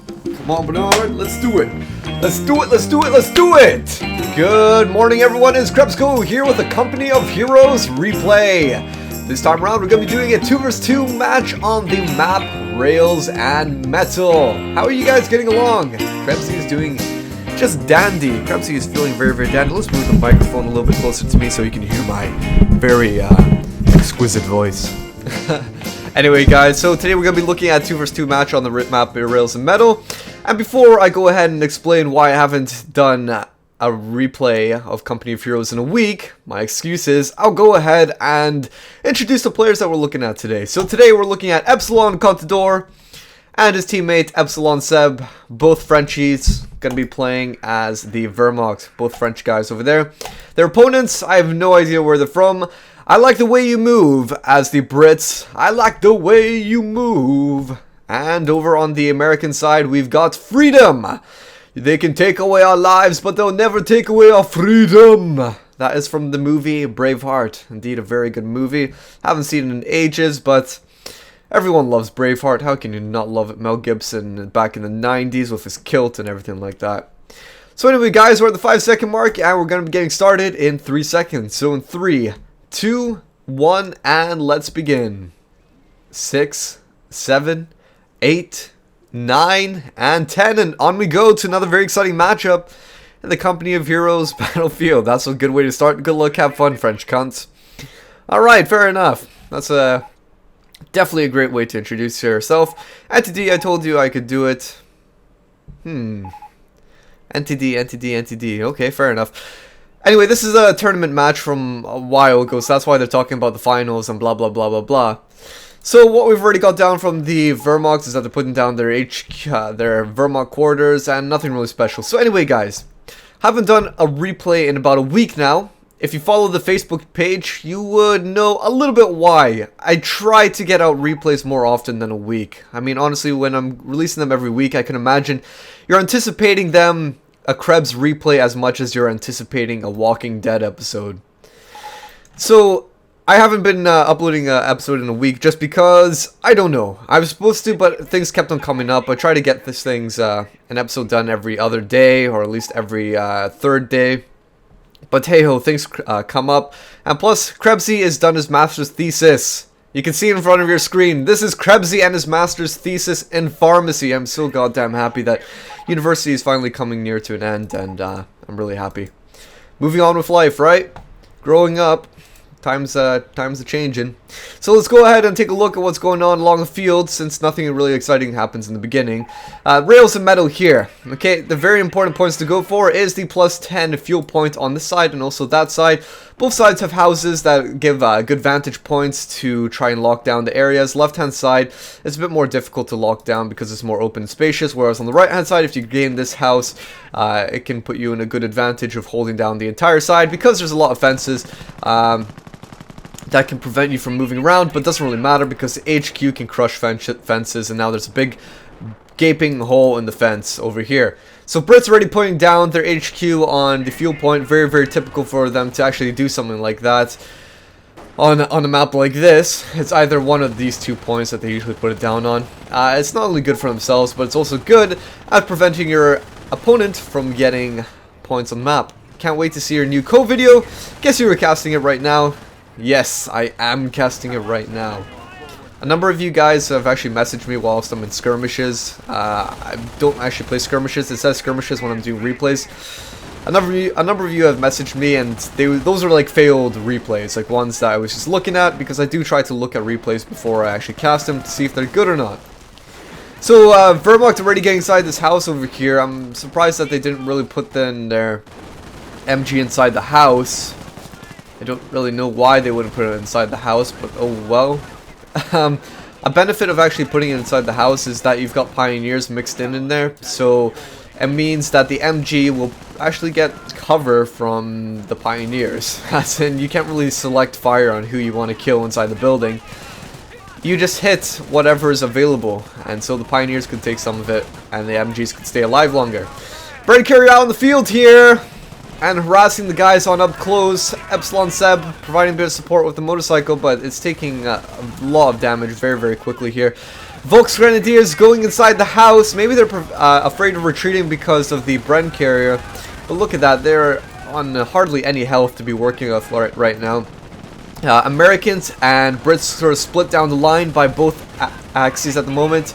Come on, Bernard, let's do it. Let's do it, let's do it, let's do it! Good morning, everyone. It's KrebsCOHO here with a Company of Heroes replay. This time around, we're going to be doing a 2 vs 2 match on the map Rails and Metal. How are you guys getting along? Krebsy is doing just dandy. Krebsy is feeling very, very dandy. Let's move the microphone a little bit closer to me so you can hear my very exquisite voice. Anyway, guys, so today we're going to be looking at 2 vs 2 match on the map Rails and Metal. And before I go ahead and explain why I haven't done a replay of Company of Heroes in a week, my excuse is, I'll go ahead and introduce the players that we're looking at today. So today we're looking at EpsilonContandor and his teammate EpsilonSeb, both Frenchies, going to be playing as the Wehrmacht, both French guys over there. Their opponents, I have no idea where they're from. I like the way you move as the Brits. I like the way you move. And over on the American side, we've got freedom. They can take away our lives, but they'll never take away our freedom. That is from the movie Braveheart. Indeed, a very good movie. Haven't seen it in ages, but everyone loves Braveheart. How can you not love it? Mel Gibson back in the 90s with his kilt and everything like that. So anyway, guys, we're at the 5-second mark, and we're going to be getting started in 3 seconds. So in 3, 2, 1, and let's begin. 6, 7, 8, 9, and 10, and on we go to another very exciting matchup in the Company of Heroes battlefield. That's a good way to start. Good luck, have fun, French cunts. Alright, fair enough. That's definitely a great way to introduce yourself. NTD, I told you I could do it. NTD. Okay, fair enough. Anyway, this is a tournament match from a while ago, so that's why they're talking about the finals and blah, blah, blah, blah, blah. So what we've already got down from the Wehrmacht is that they're putting down their their Wehrmacht quarters, and nothing really special. So anyway, guys, haven't done a replay in about a week now. If you follow the Facebook page, you would know a little bit why. I try to get out replays more often than a week. I mean, honestly, when I'm releasing them every week, I can imagine you're anticipating them a Krebs replay as much as you're anticipating a Walking Dead episode. So I haven't been uploading an episode in a week just because, I don't know. I was supposed to, but things kept on coming up. I try to get this thing's an episode done every other day, or at least every third day. But hey ho, things come up. And plus, Krebsy has done his master's thesis. You can see in front of your screen. This is Krebsy and his master's thesis in pharmacy. I'm so goddamn happy that university is finally coming near to an end, and I'm really happy. Moving on with life, right? Growing up. Time's a-changin'. So let's go ahead and take a look at what's going on along the field, since nothing really exciting happens in the beginning. Rails and Metal here. Okay, the very important points to go for is the +10 fuel point on this side and also that side. Both sides have houses that give good vantage points to try and lock down the areas. Left-hand side is a bit more difficult to lock down because it's more open and spacious, whereas on the right-hand side, if you gain this house, it can put you in a good advantage of holding down the entire side because there's a lot of fences. That can prevent you from moving around, but doesn't really matter because the HQ can crush fences, and now there's a big gaping hole in the fence over here. So Brits already putting down their HQ on the fuel point. Very, very typical for them to actually do something like that on a map like this. It's either one of these 2 points that they usually put it down on. It's not only good for themselves, but it's also good at preventing your opponent from getting points on the map. Can't wait to see your new KOHO video. Guess you were casting it right now. Yes, I am casting it right now. A number of you guys have actually messaged me whilst I'm in skirmishes. I don't actually play skirmishes. It says skirmishes when I'm doing replays. A number of you have messaged me, and those are like failed replays, like ones that I was just looking at, because I do try to look at replays before I actually cast them to see if they're good or not. So Wehrmacht already getting inside this house over here. I'm surprised that they didn't really put their MG inside the house. I don't really know why they wouldn't put it inside the house, but oh well. A benefit of actually putting it inside the house is that you've got Pioneers mixed in there, so it means that the MG will actually get cover from the Pioneers. As in, you can't really select fire on who you want to kill inside the building. You just hit whatever is available, and so the Pioneers could take some of it, and the MGs could stay alive longer. Bird carrier out in the field here, and harassing the guys on up close. EpsilonSeb providing a bit of support with the motorcycle, but it's taking a lot of damage very, very quickly here. Volksgrenadiers going inside the house. Maybe they're afraid of retreating because of the Bren carrier. But look at that. They're on hardly any health to be working with right now. Americans and Brits sort of split down the line by both axes at the moment.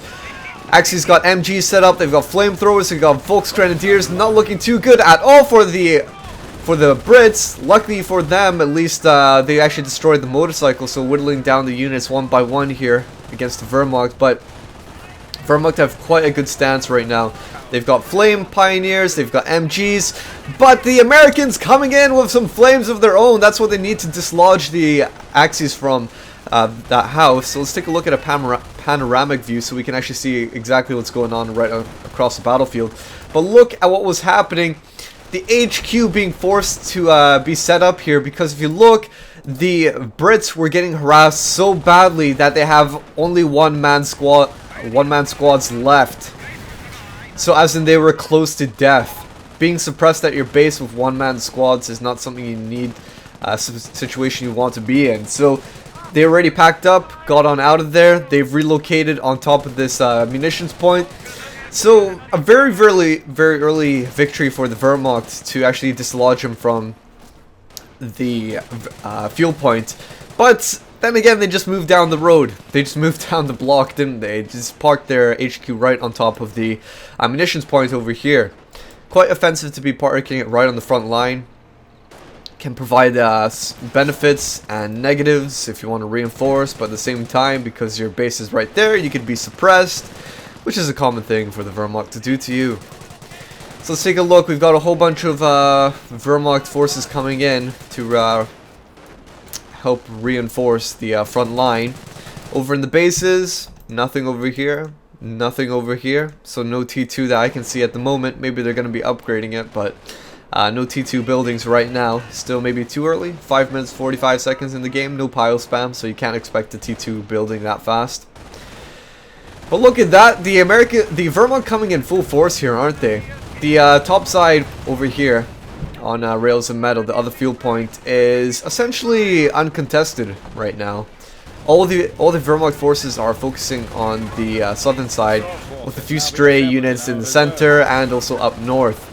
Axis got MGs set up. They've got flamethrowers. They've got Volksgrenadiers. Not looking too good at all for the Brits. Luckily for them, at least they actually destroyed the motorcycle, so whittling down the units one by one here against the Wehrmacht. But Wehrmacht have quite a good stance right now. They've got flame pioneers, they've got MGs, but the Americans coming in with some flames of their own. That's what they need to dislodge the Axis from that house. So let's take a look at a panoramic view so we can actually see exactly what's going on right across the battlefield. But look at what was happening. The HQ being forced to be set up here, because if you look, the Brits were getting harassed so badly that they have only one-man squads left. So as in they were close to death. Being suppressed at your base with one-man squads is not something you need, situation you want to be in. So they already packed up, got on out of there. They've relocated on top of this munitions point. So a very early victory for the Wehrmacht to actually dislodge him from the fuel point. But then again, they just moved down the road. They just moved down the block, didn't they? Just parked their HQ right on top of the munitions point over here. Quite offensive to be parking it right on the front line. Can provide benefits and negatives if you want to reinforce, but at the same time, because your base is right there, you could be suppressed, which is a common thing for the Wehrmacht to do to you. So let's take a look. We've got a whole bunch of Wehrmacht forces coming in to help reinforce the front line. Over in the bases, nothing over here, nothing over here. So no T2 that I can see at the moment. Maybe they're going to be upgrading it, but no T2 buildings right now. Still maybe too early. 5 minutes 45 seconds in the game. No pile spam, so you can't expect a T2 building that fast. But look at that. The Wehrmacht coming in full force here, aren't they? The top side over here on rails and metal, the other field point, is essentially uncontested right now. All the Wehrmacht forces are focusing on the southern side, with a few stray units in the center and also up north.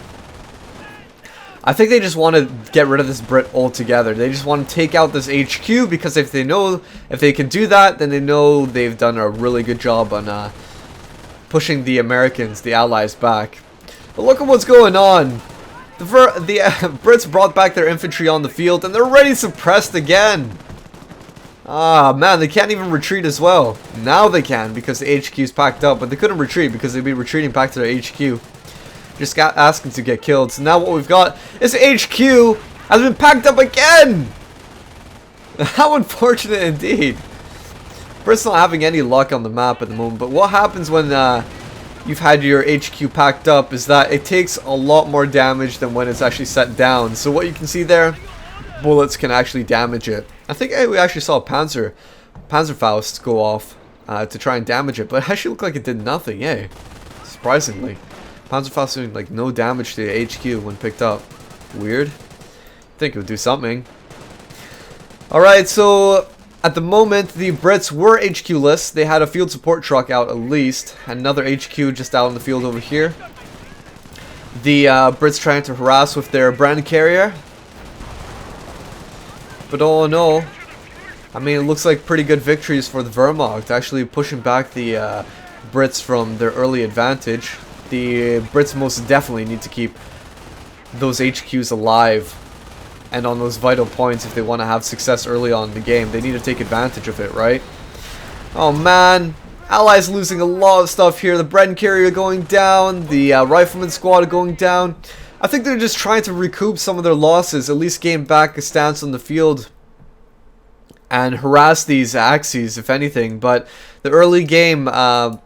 I think they just want to get rid of this Brit altogether. They just want to take out this HQ, because if they can do that, then they know they've done a really good job on pushing the Americans, the Allies, back. But look at what's going on. The Brits brought back their infantry on the field, and they're already suppressed again. Ah, man, they can't even retreat as well. Now they can, because the HQ's packed up, but they couldn't retreat because they'd be retreating back to their HQ. Just got asking to get killed. So now what we've got is HQ has been packed up again. How unfortunate indeed. Brits not having any luck on the map at the moment. But what happens when you've had your HQ packed up is that it takes a lot more damage than when it's actually set down. So what you can see there, bullets can actually damage it. I think we actually saw a Panzerfaust go off to try and damage it, but it actually looked like it did nothing. Yeah, surprisingly. Panzerfaust doing like no damage to the HQ when picked up. Weird. I think it would do something. Alright, so at the moment the Brits were HQ-less. They had a field support truck out at least. Another HQ just out on the field over here. The Brits trying to harass with their Brand carrier. But all in all, I mean, it looks like pretty good victories for the Wehrmacht. Actually pushing back the Brits from their early advantage. The Brits most definitely need to keep those HQs alive and on those vital points if they want to have success early on in the game. They need to take advantage of it, right? Oh man, Allies losing a lot of stuff here. The Bren carrier going down, the Rifleman squad going down. I think they're just trying to recoup some of their losses, at least gain back a stance on the field and harass these axes, if anything. But the early game I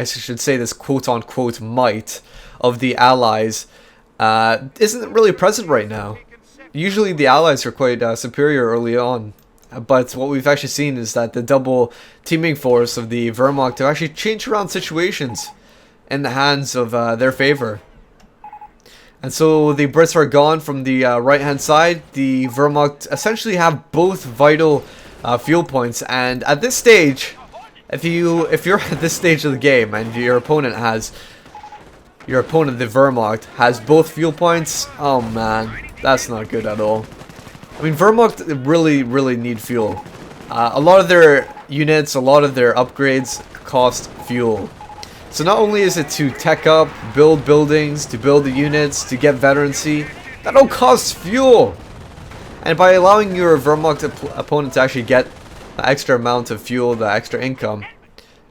should say this quote-unquote might of the Allies isn't really present right now. Usually the Allies are quite superior early on, but what we've actually seen is that the double teaming force of the Wehrmacht to actually change around situations in the hands of their favor. And so the Brits are gone from the right-hand side. The Wehrmacht essentially have both vital fuel points. And at this stage, if you're at this stage of the game and your opponent, the Wehrmacht, has both fuel points, oh man, that's not good at all. I mean, Wehrmacht really need fuel. A lot of their units, a lot of their upgrades cost fuel. So not only is it to tech up, build buildings, to build the units, to get veterancy, that all costs fuel. And by allowing your Wehrmacht opponent to actually get the extra amount of fuel, the extra income,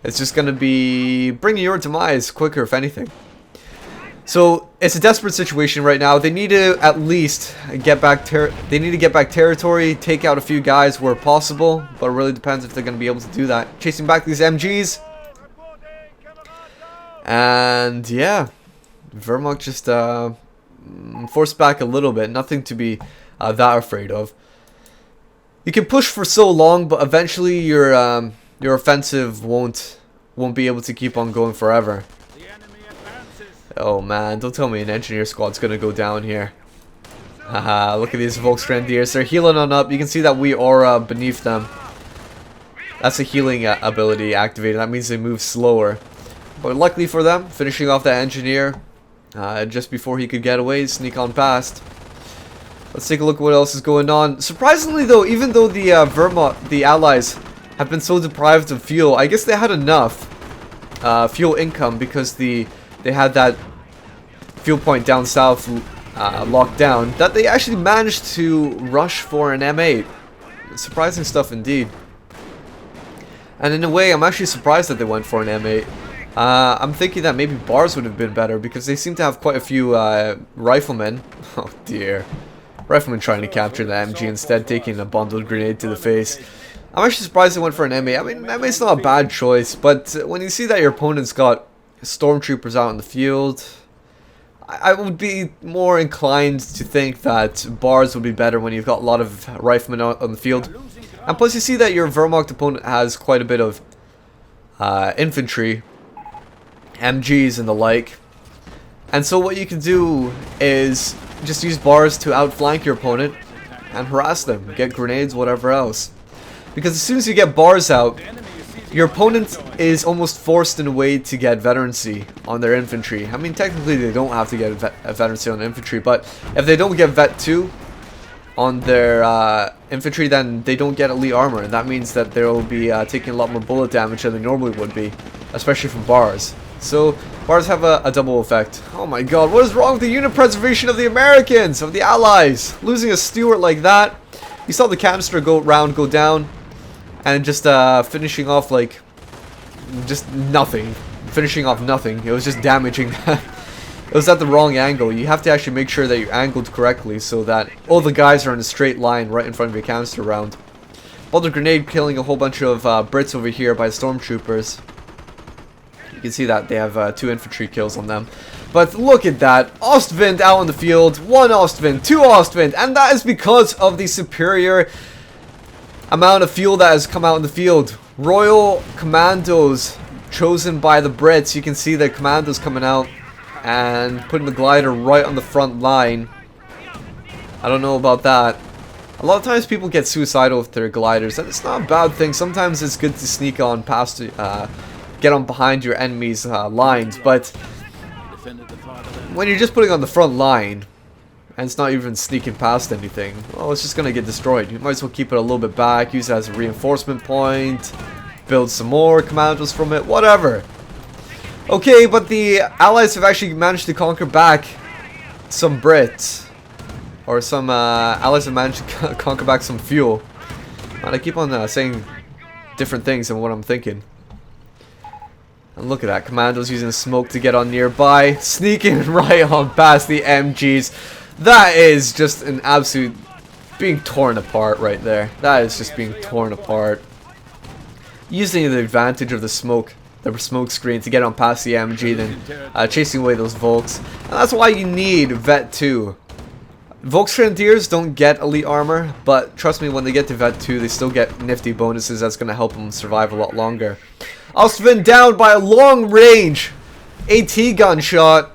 it's just going to be bringing your demise quicker, if anything. So it's a desperate situation right now. They need to at least get back territory, take out a few guys where possible, but it really depends if they're going to be able to do that. Chasing back these MGs. And yeah, Wehrmacht just forced back a little bit. Nothing to be that afraid of. You can push for so long, but eventually your offensive won't be able to keep on going forever. Oh man, don't tell me an engineer squad's gonna go down here. Haha, look at these Volksgrenadiers. They're healing on up. You can see that we aura beneath them. That's a healing ability activated. That means they move slower. But luckily for them, finishing off that engineer just before he could get away, sneak on past. Let's take a look at what else is going on. Surprisingly though, even though the Allies have been so deprived of fuel, I guess they had enough fuel income because they had that fuel point down south locked down, that they actually managed to rush for an M8. Surprising stuff indeed. And in a way, I'm actually surprised that they went for an M8. I'm thinking that maybe bars would have been better because they seem to have quite a few riflemen. Oh dear. Riflemen trying to capture the MG instead, taking a bundled grenade to the face. I'm actually surprised they went for an M8. I mean, M8's not a bad choice, but when you see that your opponent's got stormtroopers out in the field, I would be more inclined to think that bars would be better when you've got a lot of riflemen out on the field. And plus you see that your Wehrmacht opponent has quite a bit of infantry, MGs and the like. And so what you can do is just use bars to outflank your opponent and harass them, get grenades, whatever else. Because as soon as you get bars out, your opponent is almost forced in a way to get veterancy on their infantry. I mean, technically they don't have to get a veterancy on infantry, but if they don't get Vet 2 on their infantry, then they don't get elite armor, and that means that they'll be taking a lot more bullet damage than they normally would be, especially from bars. So bars have a double effect. Oh my god, what is wrong with the unit preservation of the Americans, of the Allies? Losing a Stuart like that. You saw the canister go down, and just finishing off like just nothing. Finishing off nothing. It was just damaging. It was at the wrong angle. You have to actually make sure that you're angled correctly so that all the guys are in a straight line right in front of your canister round. Bundled grenade killing a whole bunch of Brits over here by stormtroopers. You can see that they have 2 infantry kills on them. But look at that. Ostwind out in the field. 1 Ostwind, 2 Ostwind. And that is because of the superior amount of fuel that has come out in the field. Royal Commandos chosen by the Brits. You can see the Commandos coming out and putting the glider right on the front line. I don't know about that. A lot of times people get suicidal with their gliders, and it's not a bad thing. Sometimes it's good to sneak on past, get on behind your enemy's lines, but when you're just putting on the front line and it's not even sneaking past anything, well, it's just gonna get destroyed. You might as well keep it a little bit back, use it as a reinforcement point, build some more commandos from it, whatever. Okay, but the Allies have actually managed to conquer back some Brits, or some Allies have managed to conquer back some fuel. And I keep on saying different things than what I'm thinking. And look at that, commandos using smoke to get on nearby, sneaking right on past the MGs. That is just an absolute being torn apart right there. That is just being torn apart. Using the advantage of the smoke screen to get on past the MG, then chasing away those Volks. And that's why you need Vet 2. Volksgrenadiers don't get elite armor, but trust me, when they get to Vet 2, they still get nifty bonuses that's going to help them survive a lot longer. Ostwind down by a long range AT gunshot.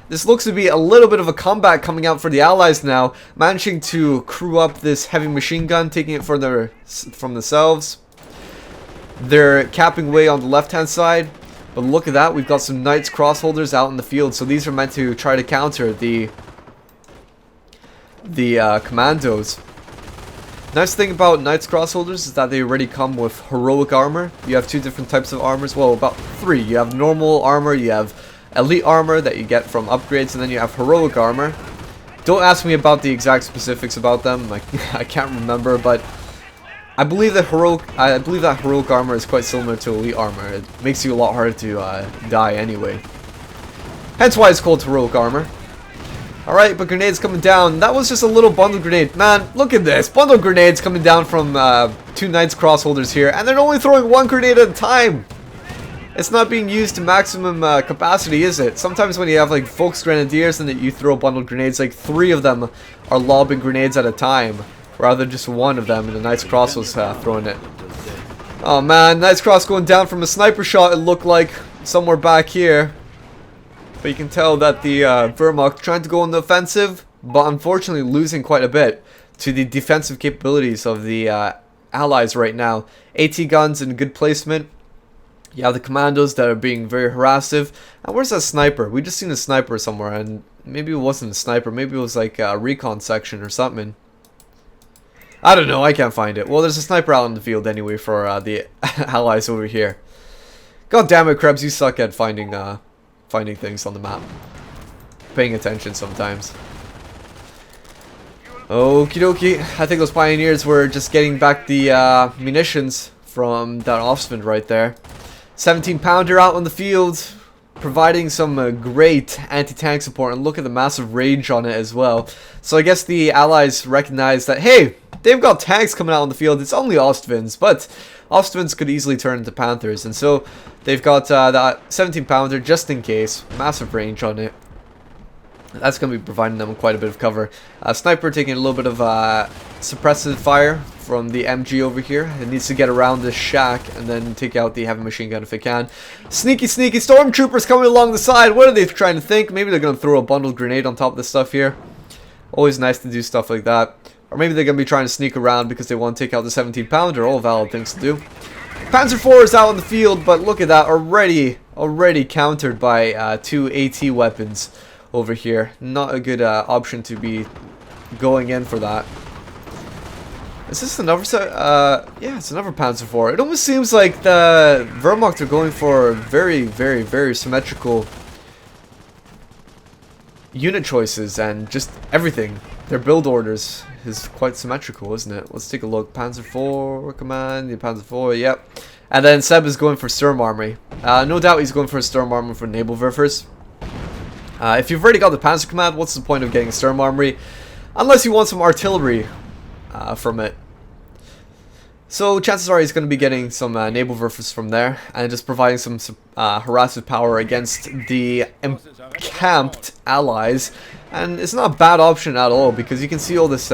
This looks to be a little bit of a comeback coming out for the Allies now, managing to crew up this heavy machine gun, taking it from themselves. They're capping away on the left-hand side, but look at that, we've got some Knights crossholders out in the field, so these are meant to try to counter the commandos. Nice thing about Knights crossholders is that they already come with heroic armor. You have two different types of armors, well, about three. You have normal armor, you have elite armor that you get from upgrades, and then you have heroic armor. Don't ask me about the exact specifics about them. I can't remember, but I believe that heroic armor is quite similar to elite armor. It makes you a lot harder to die anyway. Hence why it's called heroic armor. Alright, but grenades coming down. That was just a little bundle grenade. Man, look at this. Bundle grenades coming down from two Knights crossholders here, and they're only throwing one grenade at a time. It's not being used to maximum capacity, is it? Sometimes when you have like Volksgrenadiers and that you throw bundle grenades, like 3 of them are lobbing grenades at a time, rather than just 1 of them, and the Knights Cross was throwing it. Oh man, Knights Cross going down from a sniper shot, it looked like, somewhere back here. But you can tell that the Wehrmacht trying to go on the offensive, but unfortunately losing quite a bit to the defensive capabilities of the Allies right now. AT guns in good placement. You have the commandos that are being very harassive. And where's that sniper? We just seen a sniper somewhere, and maybe it wasn't a sniper. Maybe it was like a recon section or something. I don't know. I can't find it. Well, there's a sniper out in the field anyway for the Allies over here. God damn it, Krebs, you suck at finding things on the map. Paying attention sometimes. Okie dokie. I think those pioneers were just getting back the munitions from that Ostwind right there. 17-pounder out on the field, providing some great anti-tank support, and look at the massive range on it as well. So I guess the Allies recognize that, hey, they've got tanks coming out on the field. It's only Ostwinds, but Ostwinds could easily turn into Panthers, and so they've got that 17-pounder just in case. Massive range on it. That's going to be providing them quite a bit of cover. Sniper taking a little bit of suppressive fire from the MG over here. It needs to get around this shack and then take out the heavy machine gun if it can. Sneaky, sneaky stormtroopers coming along the side. What are they trying to think? Maybe they're going to throw a bundled grenade on top of this stuff here. Always nice to do stuff like that. Or maybe they're going to be trying to sneak around because they want to take out the 17-pounder. All valid things to do. Panzer IV is out in the field, but look at that. Already countered by 2 AT weapons over here. Not a good option to be going in for that. Is this another set? Yeah, it's another Panzer IV. It almost seems like the Wehrmacht are going for very symmetrical unit choices and just everything. Their build orders is quite symmetrical, isn't it? Let's take a look. Panzer IV command, the Panzer IV, yep. And then Seb is going for Sturm Armory. No doubt he's going for a Sturm Armory for Naval Werfers. If you've already got the Panzer Command, what's the point of getting a Sturm Armory? Unless you want some artillery from it. So chances are he's going to be getting some Naval Werfers from there, and just providing some harassive power against the encamped allies. And it's not a bad option at all, because you can see all this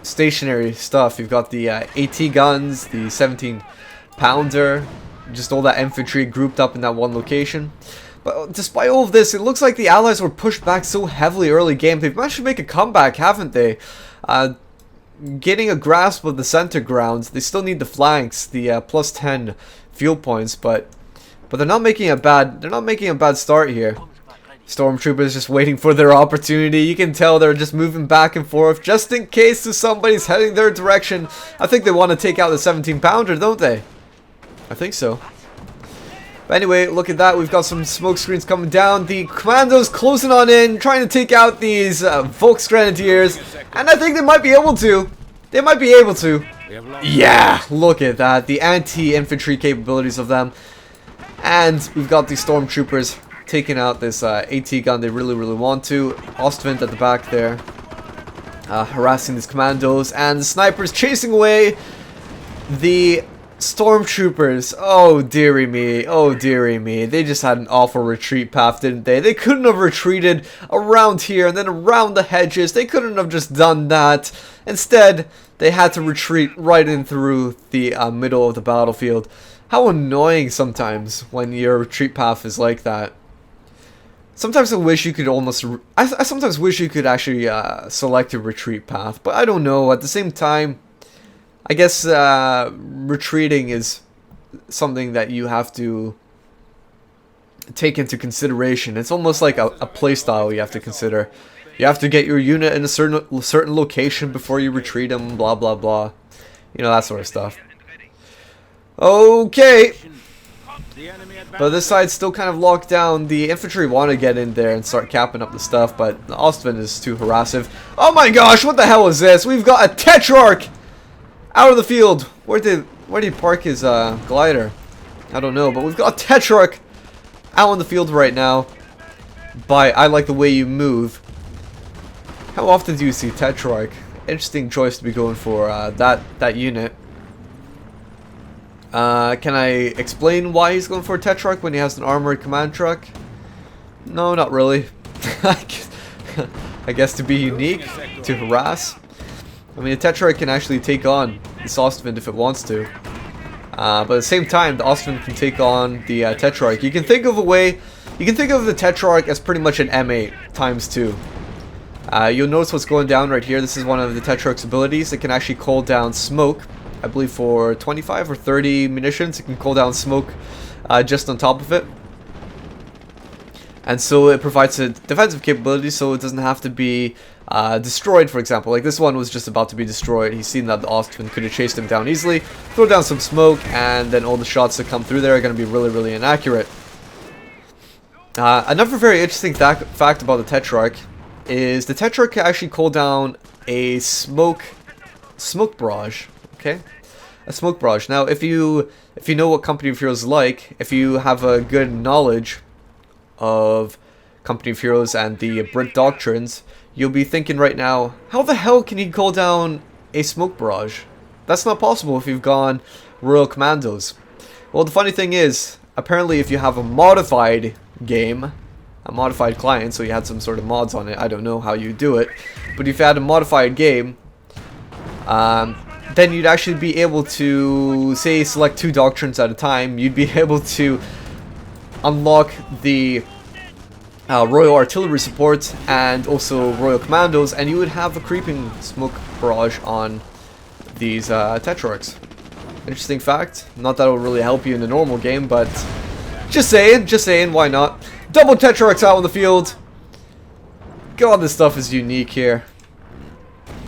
stationary stuff. You've got the AT guns, the 17-pounder, just all that infantry grouped up in that one location. But despite all of this, it looks like the Allies were pushed back so heavily early game. They've managed to make a comeback, haven't they? Getting a grasp of the center ground. They still need the flanks, the plus 10 fuel points, but they're not making a bad start here. Stormtroopers just waiting for their opportunity. You can tell they're just moving back and forth just in case somebody's heading their direction. I think they want to take out the 17-pounder, don't they? I think so. But anyway, look at that. We've got some smoke screens coming down. The commandos closing on in, trying to take out these Volksgrenadiers. And I think they might be able to. They might be able to. Yeah, look at that. The anti-infantry capabilities of them. And we've got the stormtroopers taking out this AT gun they really want to. Ostwind at the back there. Harassing these commandos. And the snipers chasing away the stormtroopers. Oh dearie me, oh dearie me. They just had an awful retreat path, didn't they? They couldn't have retreated around here and then around the hedges. They couldn't have just done that. Instead, they had to retreat right in through the middle of the battlefield. How annoying sometimes when your retreat path is like that. Sometimes I wish you could almost... I sometimes wish you could actually select a retreat path, but I don't know. At the same time, I guess retreating is something that you have to take into consideration. It's almost like a playstyle you have to consider. You have to get your unit in a certain location before you retreat them, blah blah blah. You know, that sort of stuff. Okay. But this side's still kind of locked down. The infantry want to get in there and start capping up the stuff, but the Ostwind is too harassive. Oh my gosh, what the hell is this? We've got a Tetrarch out of the field. Where did he park his glider? I don't know, but we've got a Tetrarch out in the field right now by ILiketheWayYouMove. How often do you see Tetrarch? Interesting choice to be going for that unit. Can I explain why he's going for a Tetrarch when he has an armored command truck? No, not really. I guess to be unique, to harass. I mean, a Tetrarch can actually take on this Ostwind if it wants to. But at the same time, the Ostwind can take on the Tetrarch. You can think of the Tetrarch as pretty much an M8 times 2. You'll notice what's going down right here. This is one of the Tetrarch's abilities. It can actually call down smoke. I believe for 25 or 30 munitions, it can call down smoke just on top of it. And so it provides a defensive capability, so it doesn't have to be destroyed, for example. Like this one was just about to be destroyed. He's seen that the Ostwind could have chased him down easily, throw down some smoke, and then all the shots that come through there are going to be really, really inaccurate. Another very interesting fact about the Tetrarch is the Tetrarch can actually call down a smoke barrage. Okay, a smoke barrage. Now, if you know what Company of Heroes is like, if you have a good knowledge of Company of Heroes and the Brit doctrines, you'll be thinking right now, how the hell can you call down a smoke barrage? That's not possible if you've gone Royal Commandos. Well, the funny thing is, apparently if you have a modified game, a modified client, so you had some sort of mods on it, I don't know how you do it, but if you had a modified game, then you'd actually be able to, say, select 2 doctrines at a time. You'd be able to unlock the Royal Artillery support and also Royal Commandos, and you would have a creeping smoke barrage on these Tetrarchs. Interesting fact. Not that it would really help you in the normal game, but just saying, why not? Double Tetrarchs out on the field. God, this stuff is unique here.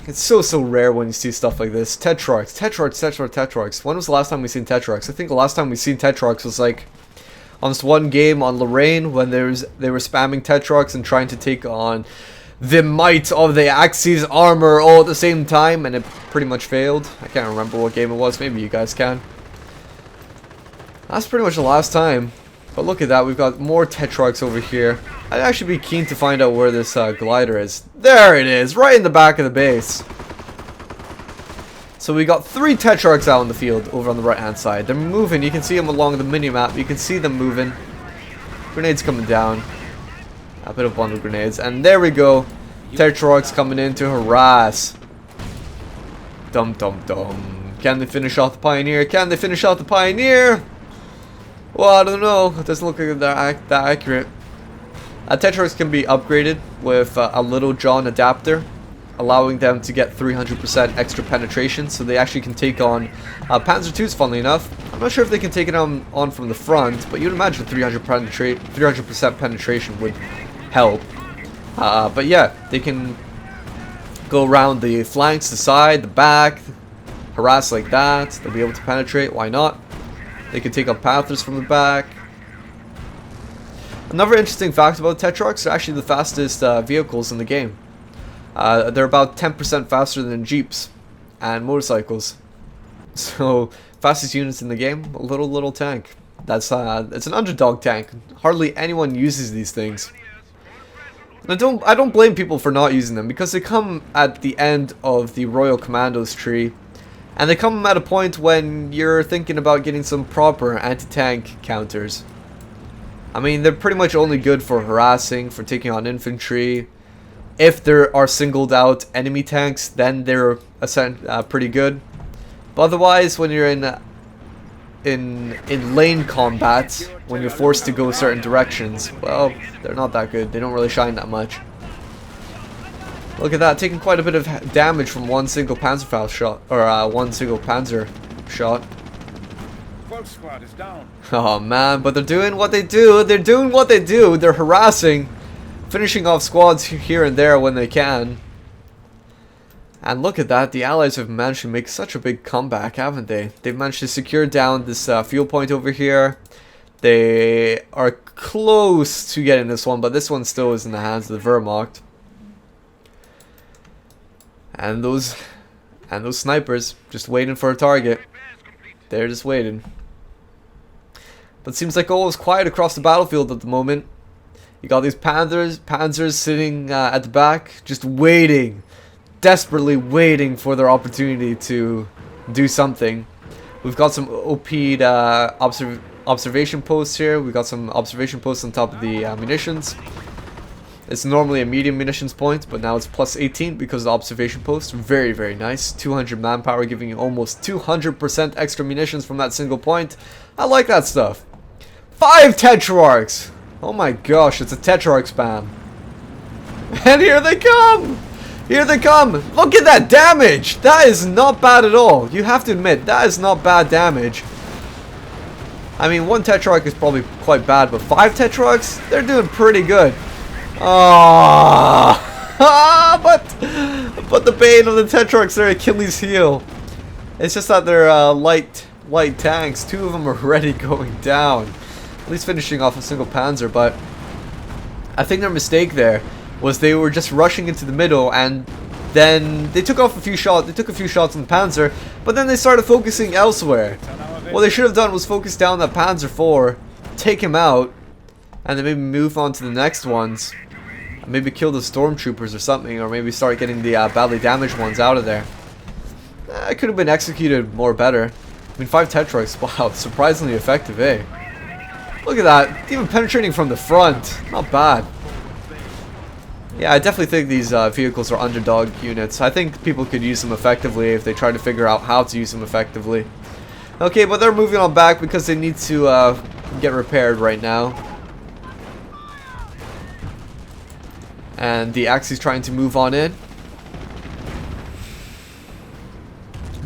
It's so rare when you see stuff like this. Tetrarchs. When was the last time we seen Tetrarchs? I think the last time we seen Tetrarchs was like on this one game on Lorraine when they were spamming Tetrarchs and trying to take on the might of the Axis armor all at the same time, and it pretty much failed. I can't remember what game it was. Maybe you guys can. That's pretty much the last time. But look at that, we've got more Tetrarchs over here. I'd actually be keen to find out where this glider is. There it is, right in the back of the base. So we got 3 Tetrarchs out in the field over on the right hand side. They're moving, you can see them along the mini-map. You can see them moving. Grenades coming down. A bit of bundle grenades. And there we go. Tetrarchs coming in to harass. Dum dum dum. Can they finish off the Pioneer? Can they finish off the Pioneer? Well, I don't know. It doesn't look like they're that accurate. Tetrarchs can be upgraded with a Little John adapter, allowing them to get 300% extra penetration, so they actually can take on Panzer IIs, funnily enough. I'm not sure if they can take it on from the front, but you'd imagine 300% penetration would help. But yeah, they can go around the flanks, the side, the back, harass like that. They'll be able to penetrate, why not? They can take on Panthers from the back. Another interesting fact about Tetrarchs, they're actually the fastest vehicles in the game. They're about 10% faster than Jeeps and motorcycles. So, fastest units in the game, a little tank. It's an underdog tank. Hardly anyone uses these things. I don't blame people for not using them, because they come at the end of the Royal Commandos tree. And they come at a point when you're thinking about getting some proper anti-tank counters. I mean, they're pretty much only good for harassing, for taking on infantry. If there are singled out enemy tanks, then they're pretty good. But otherwise, when you're in in lane combat when you're forced to go certain directions, well, they're not that good. They don't really shine that much. Look at that, taking quite a bit of damage from one single Panzerfaust shot, or one single Panzer shot. Squad is down. Oh man, but they're doing what they do. They're doing what they do. They're harassing, finishing off squads here and there when they can. And look at that, the Allies have managed to make such a big comeback, haven't they? They've managed to secure down this fuel point over here. They are close to getting this one, but this one still is in the hands of the Wehrmacht. And those snipers just waiting for a target. They're just waiting. But it seems like all is quiet across the battlefield at the moment. You got these panzers sitting at the back, just waiting, desperately waiting for their opportunity to do something. We've got some OP'd observation posts here. We've got some observation posts on top of the munitions. It's normally a medium munitions point, but now it's plus 18 because of the observation post. Very, very nice. 200 manpower, giving you almost 200% extra munitions from that single point. I like that stuff. 5 Tetrarchs! Oh my gosh, it's a Tetrarch spam. And here they come! Here they come! Look at that damage! That is not bad at all. You have to admit, that is not bad damage. I mean, 1 Tetrarch is probably quite bad, but 5 Tetrarchs? They're doing pretty good. Oh, but the bane of the Tetrarchs, their Achilles heel. It's just that they're light tanks. 2 of them are already going down. At least finishing off a single Panzer, but I think their mistake there was they were just rushing into the middle, and then they took off a few shots. They took a few shots on the Panzer, but then they started focusing elsewhere. What they should have done was focus down that Panzer IV, take him out, and then maybe move on to the next ones. Maybe kill the stormtroopers or something, or maybe start getting the badly damaged ones out of there. It could have been executed more better. I mean, 5 Tetrarchs, wow, surprisingly effective, eh? Look at that, even penetrating from the front. Not bad. Yeah, I definitely think these vehicles are underdog units. I think people could use them effectively if they try to figure out how to use them effectively. Okay, but they're moving on back because they need to get repaired right now. And the Axis trying to move on in.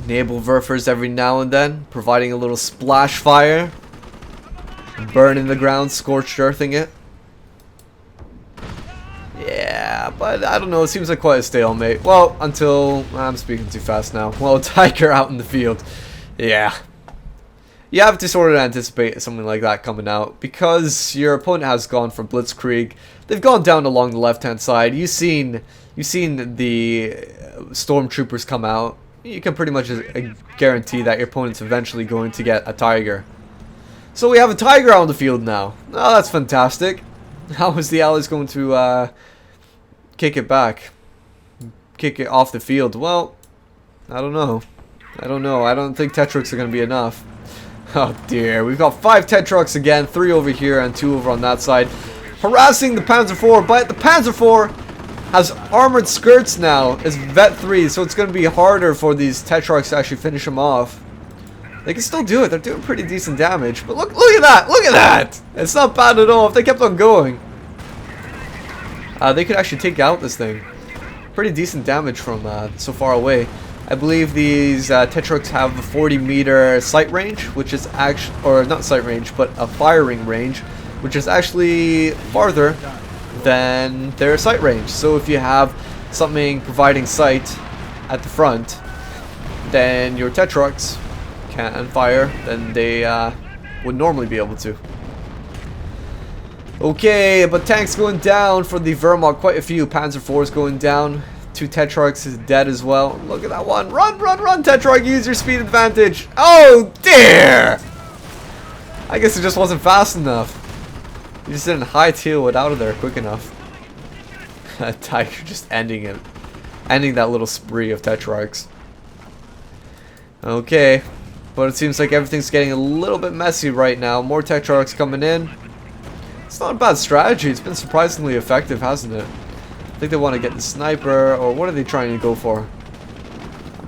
Naval Werfers every now and then, providing a little splash fire. Burning the ground, scorched earthing it. Yeah, but I don't know, it seems like quite a stalemate. Well, until... I'm speaking too fast now. Well, Tiger out in the field. Yeah. You have to sort of anticipate something like that coming out, because your opponent has gone for Blitzkrieg. They've gone down along the left-hand side. You've seen the stormtroopers come out. You can pretty much guarantee that your opponent's eventually going to get a Tiger. So we have a Tiger out on the field now. Oh, that's fantastic. How is the Allies going to kick it back? Kick it off the field? Well, I don't know. I don't think Tetrarchs are going to be enough. Oh dear, we've got 5 Tetrarchs again, 3 over here and 2 over on that side. Harassing the Panzer IV, but the Panzer IV has armored skirts now. It's Vet 3, so it's going to be harder for these Tetrarchs to actually finish them off. They can still do it, they're doing pretty decent damage. But look at that, look at that! It's not bad at all if they kept on going. They could actually take out this thing. Pretty decent damage from so far away. I believe these Tetrarchs have a 40-meter sight range, which is actually, or not sight range, but a firing range, which is actually farther than their sight range. So if you have something providing sight at the front, then your Tetrarchs can fire than they would normally be able to. Okay, but tanks going down for the Wehrmacht, quite a few. Panzer IVs going down. 2 Tetrarchs is dead as well. Look at that one. Run, run, run, Tetrarch. Use your speed advantage. Oh, dear. I guess it just wasn't fast enough. You just didn't hightail it out of there quick enough. Tiger just ending it. Ending that little spree of Tetrarchs. Okay. But it seems like everything's getting a little bit messy right now. More Tetrarchs coming in. It's not a bad strategy. It's been surprisingly effective, hasn't it? I think they want to get the sniper, or what are they trying to go for?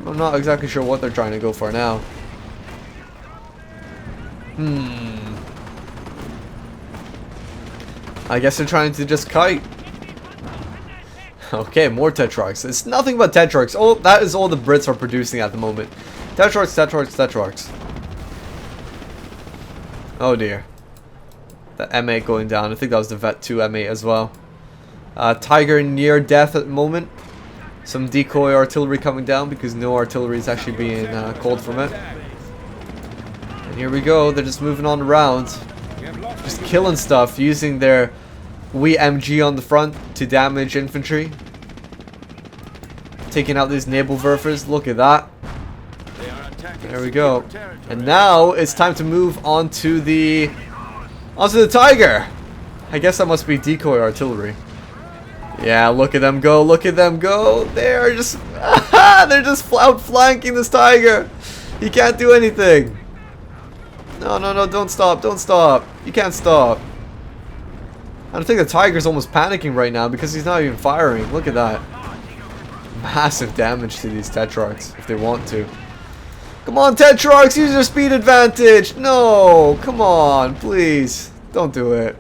I'm not exactly sure what they're trying to go for now. I guess they're trying to just kite. Okay, more Tetrarchs. It's nothing but Tetrarchs. Oh, that is all the Brits are producing at the moment. Tetrarchs, Tetrarchs, Tetrarchs. Oh dear. The M8 going down. I think that was the Vet 2 M8 as well. Tiger near death at the moment. Some decoy artillery coming down because no artillery is actually being called from it. And here we go. They're just moving on around. Just killing stuff using their Wehr MG on the front to damage infantry. Taking out these Nebelwerfers. Look at that. There we go. And now it's time to move on to the Tiger. I guess that must be decoy artillery. Yeah, look at them go. Look at them go. They're just they're just outflanking this Tiger. He can't do anything. No, no, no, don't stop. Don't stop. You can't stop. I think the Tiger's almost panicking right now because he's not even firing. Look at that. Massive damage to these Tetrarchs if they want to. Come on, Tetrarchs, use your speed advantage. No, come on, please. Don't do it.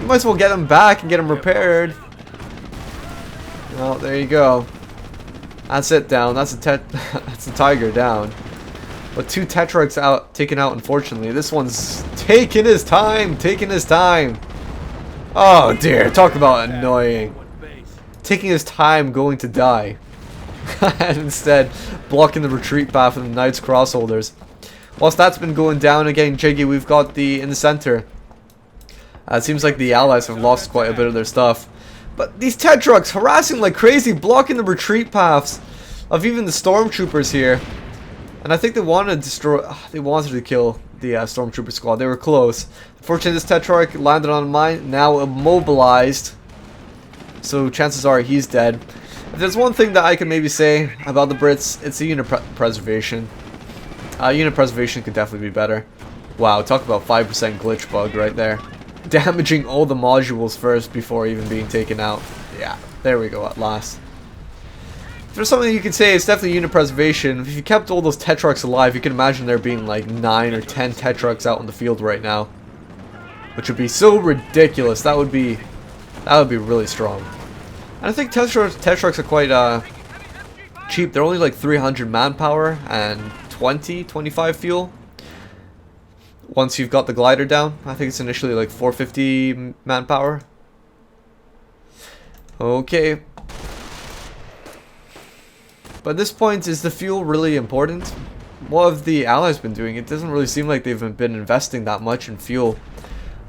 You might as well get him back and get him repaired. Well, there you go. That's it down. That's a Tiger down. But 2 Tetrarchs taken out, unfortunately. This one's taking his time. Taking his time. Oh dear, talk about annoying. Taking his time going to die. And instead blocking the retreat path of the Knights Crossholders. Whilst that's been going down and getting jiggy, we've got in the center. It seems like the Allies have lost quite a bit of their stuff. But these Tetrarchs harassing like crazy, blocking the retreat paths of even the Stormtroopers here. And I think they wanted to destroy, they wanted to kill the Stormtrooper squad. They were close. Unfortunately, this Tetrarch landed on a mine, now immobilized. So chances are he's dead. If there's one thing that I can maybe say about the Brits, it's the unit preservation. Unit preservation could definitely be better. Wow, talk about 5% glitch bug right there. Damaging all the modules first before even being taken out. Yeah, there we go at last. If there's something you can say, it's definitely unit preservation. If you kept all those Tetrarchs alive, you can imagine there being like 9 or 10 Tetrarchs out in the field right now. Which would be so ridiculous. That would be really strong. And I think Tetrarchs are quite cheap. They're only like 300 manpower and 25 fuel. Once you've got the glider down, I think it's initially like 450 manpower. Okay. But at this point, is the fuel really important? What have the Allies been doing? It doesn't really seem like they've been investing that much in fuel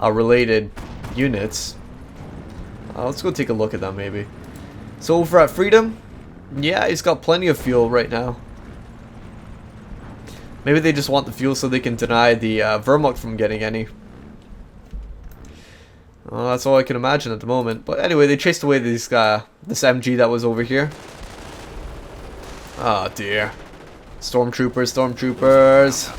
related units. Let's go take a look at that maybe. So over at Freedom, yeah, he's got plenty of fuel right now. Maybe they just want the fuel so they can deny the Wehrmacht from getting any. Well, that's all I can imagine at the moment. But anyway, they chased away this MG that was over here. Oh dear. Stormtroopers, Stormtroopers.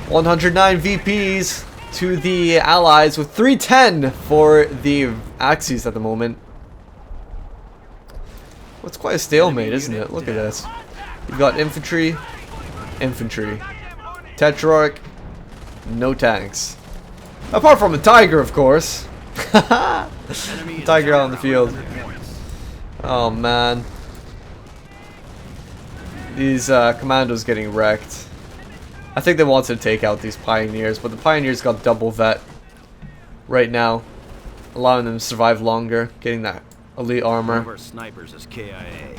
109 VPs to the Allies with 310 for the Axis at the moment. Well, it's quite a stalemate, isn't it? Look at this. You've got infantry, infantry, Tetrarch, no tanks. Apart from a Tiger, of course. Tiger out on the field. Oh man. These commandos getting wrecked. I think they wanted to take out these Pioneers, but the Pioneers got double vet right now, allowing them to survive longer, getting that elite armor. Snipers is KIA.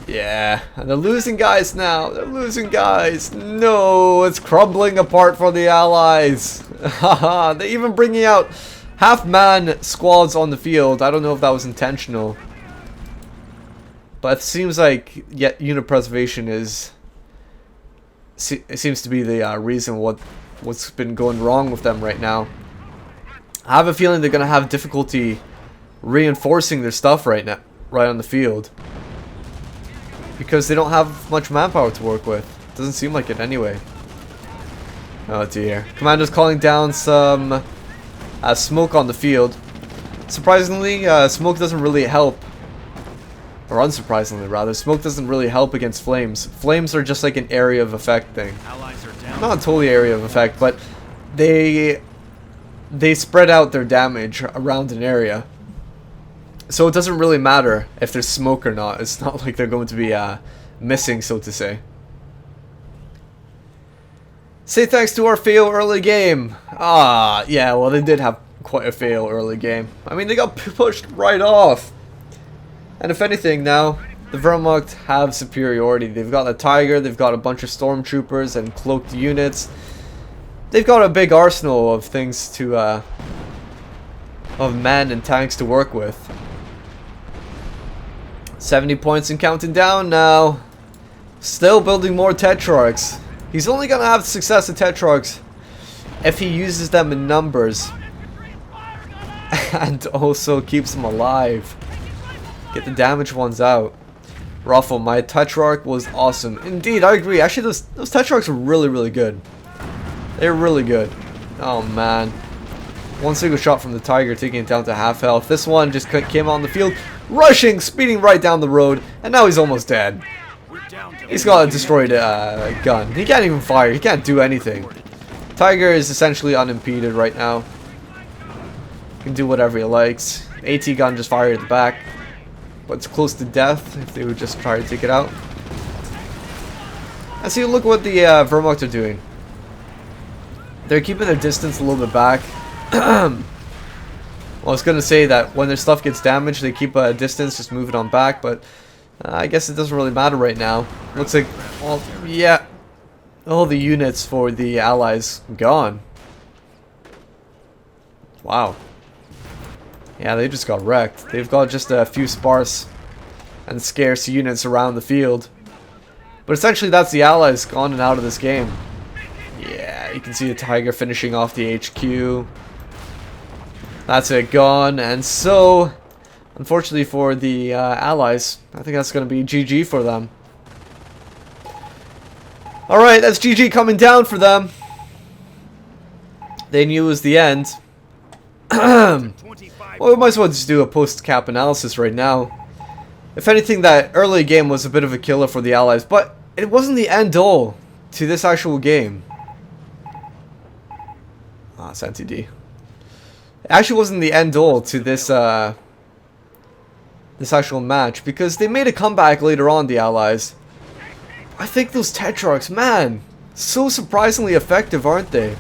Yeah, and they're losing guys now. They're losing guys. No, it's crumbling apart for the Allies. Haha, they're even bringing out half-man squads on the field. I don't know if that was intentional. But it seems like unit preservation is... It seems to be the reason what's been going wrong with them right now. I have a feeling they're going to have difficulty reinforcing their stuff right now, right on the field. Because they don't have much manpower to work with. Doesn't seem like it anyway. Oh dear. Commando's calling down some smoke on the field. Surprisingly, smoke doesn't really help. Or unsurprisingly, rather, smoke doesn't really help against flames. Flames are just like an area of effect thing. not totally area of effect, but they spread out their damage around an area. So it doesn't really matter if there's smoke or not. It's not like they're going to be missing, so to say. Say thanks to our fail early game. Yeah, well, they did have quite a fail early game. I mean, they got pushed right off. And if anything now, the Wehrmacht have superiority. They've got a Tiger, they've got a bunch of stormtroopers and cloaked units. They've got a big arsenal of things to, of men and tanks to work with. 70 points and counting down now. Still building more Tetrarchs. He's only gonna have success at Tetrarchs if he uses them in numbers. And also keeps them alive. Get the damaged ones out. Ruffle, my Tetrarch was awesome. Indeed, I agree. Actually, those Tetrarchs are really, really good. They're really good. Oh, man. One single shot from the Tiger, taking it down to half health. This one just came on the field, rushing, speeding right down the road, and now he's almost dead. He's got a destroyed gun. He can't even fire. He can't do anything. Tiger is essentially unimpeded right now. Can do whatever he likes. AT gun just fired at the back, but it's close to death if they would just try to take it out. And see, look what the Wehrmacht are doing. They're keeping their distance a little bit back. Well, I was gonna say that when their stuff gets damaged, they keep a distance, just move it on back, but I guess it doesn't really matter right now. Looks like, well, yeah, all the units for the Allies gone. Wow. Yeah, they just got wrecked. They've got just a few sparse and scarce units around the field. But essentially that's the Allies gone and out of this game. Yeah, you can see the Tiger finishing off the HQ. That's it, gone. And so, unfortunately for the Allies, I think that's going to be GG for them. Alright, that's GG coming down for them. They knew it was the end. Well, we might as well just do a post-cap analysis right now. If anything, that early game was a bit of a killer for the Allies, but it wasn't the end-all to this actual game. It's NTD. It actually wasn't the end-all to this, this actual match, because they made a comeback later on, the Allies. I think those Tetrarchs, man, so surprisingly effective, aren't they?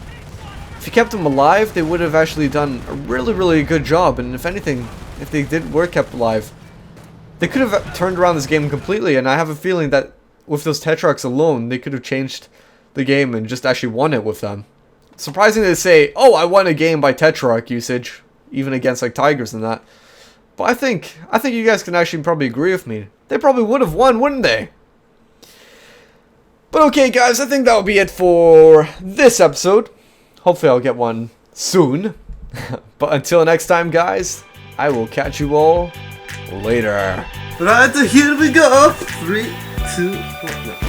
If you kept them alive, they would have actually done a really, really good job. And if anything, if they were kept alive, they could have turned around this game completely. And I have a feeling that with those Tetrarchs alone, they could have changed the game and just actually won it with them. Surprising to say, oh, I won a game by Tetrarch usage, even against like Tigers and that. But I think you guys can actually probably agree with me. They probably would have won, wouldn't they? But okay, guys, I think that will be it for this episode. Hopefully I'll get one soon. But until next time, guys, I will catch you all later. Right, here we go. 3, 2, 1.